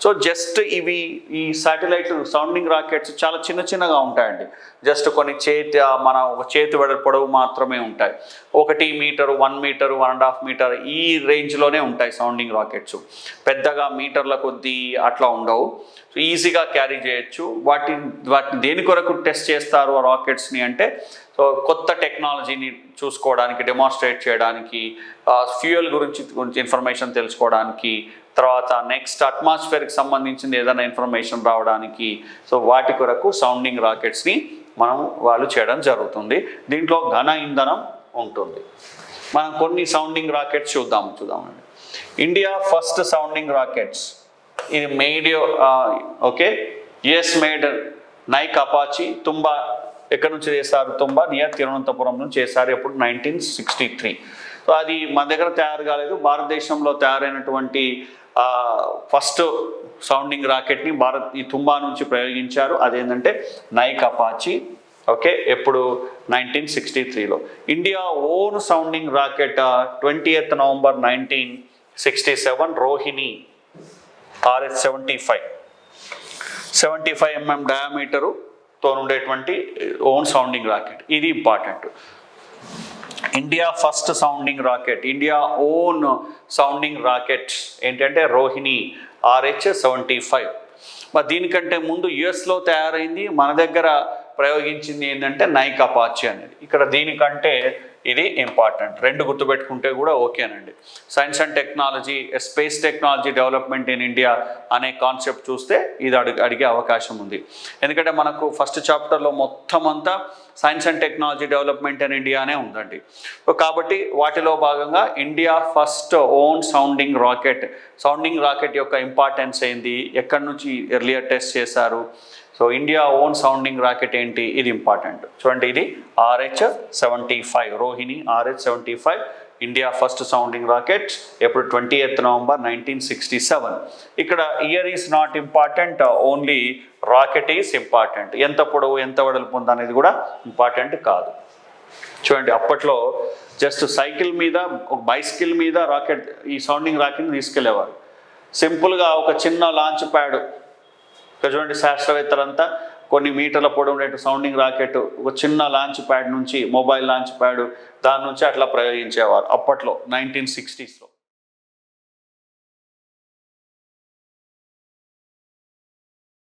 So just ఇవి ఈ satellite sounding rockets చాలా చిన్నగా ఉంటాయండి. జస్ట్ కొన్ని మన ఒక చేతి పొడవు మాత్రమే ఉంటాయి. 1 మీటరు, 1 మీటరు, 1.5 మీటర్ ఈ రేంజ్లోనే ఉంటాయి సౌండింగ్ రాకెట్స్. పెద్దగా మీటర్ల కొద్దీ అట్లా ఉండవు. ఈజీగా క్యారీ చేయొచ్చు. వాటిని దేని కొరకు టెస్ట్ చేస్తారు ఆ రాకెట్స్ని అంటే, సో కొత్త టెక్నాలజీని చూసుకోవడానికి, డెమాన్స్ట్రేట్ చేయడానికి, ఫ్యూయల్ గురించి ఇన్ఫర్మేషన్ తెలుసుకోవడానికి, తర్వాత నెక్స్ట్ అట్మాస్ఫియర్కి సంబంధించింది ఏదైనా ఇన్ఫర్మేషన్ రావడానికి, సో వాటి కొరకు సౌండింగ్ రాకెట్స్ని వాళ్ళు చేయడం జరుగుతుంది. దీంట్లో ఘన ఇంధనం ఉంటుంది. మనం కొన్ని సౌండింగ్ రాకెట్స్ చూద్దామండి. ఇండియా ఫస్ట్ సౌండింగ్ రాకెట్స్ ఇది made US made Nike Apache. Thumba ఎక్కడి నుంచి చేశారు? తుంబా నియర్ తిరువనంతపురం నుంచి చేశారు. ఎప్పుడు 1963. సో అది మన దగ్గర తయారు కాలేదు. భారతదేశంలో తయారైనటువంటి ఫస్ట్ సౌండింగ్ రాకెట్ని ఈ తుంబా నుంచి ప్రయోగించారు. అదేంటంటే నైక్ అపాచీ. ఎప్పుడు 1963లో. India own sounding rocket 20th November 1967 Rohini RH-75 75 mm డయామీటరుతో ఉండేటువంటి ఓన్ సౌండింగ్ రాకెట్. ఇది important. India first sounding rocket, India own sounding rocket ఏంటంటే రోహిణి RH-75. మరి దీనికంటే ముందు యుఎస్లో తయారైంది, మన దగ్గర ప్రయోగించింది ఏంటంటే నైక్ అపాచీ అనేది. ఇక్కడ దీనికంటే ఇది ఇంపార్టెంట్. 2 గుర్తుపెట్టుకుంటే కూడా ఓకేనండి. Science and technology, space technology development in India అనే కాన్సెప్ట్ చూస్తే ఇది అడిగే అవకాశం ఉంది. ఎందుకంటే మనకు ఫస్ట్ చాప్టర్లో మొత్తం అంతా science and technology development in India అనే ఉందండి. కాబట్టి వాటిలో భాగంగా India first own sounding rocket యొక్క ఇంపార్టెన్స్ ఏంది, ఎక్కడి నుంచి ఎర్లియర్ టెస్ట్ చేశారు, so India own sounding rocket ఏంటి, ఇది ఇంపార్టెంట్. చూడండి, ఇది RH-75 Rohini RH-75 India first sounding rocket. ఎప్పుడు 20th November 1967. ఇక్కడ year is not important, only rocket is important. ఎంత పొడవు ఎంత వెడల్పు ఉంది అనేది కూడా ఇంపార్టెంట్ కాదు. చూడండి, అప్పట్లో జస్ట్ సైకిల్ మీద, ఒక బైసికిల్ మీద ఈ సౌండింగ్ రాకెట్ని తీసుకెళ్లేవారు. సింపుల్గా ఒక చిన్న లాంచ్ ప్యాడ్. ఇక్కడ చూడండి, శాస్త్రవేత్తలంతా కొన్ని మీటర్ల పొడవు ఉండే సౌండింగ్ రాకెట్ ఒక చిన్న లాంచ్ ప్యాడ్ నుంచి, మొబైల్ లాంచ్ ప్యాడ్, దాని నుంచి అట్లా ప్రయోగించేవారు అప్పట్లో 1960sలో.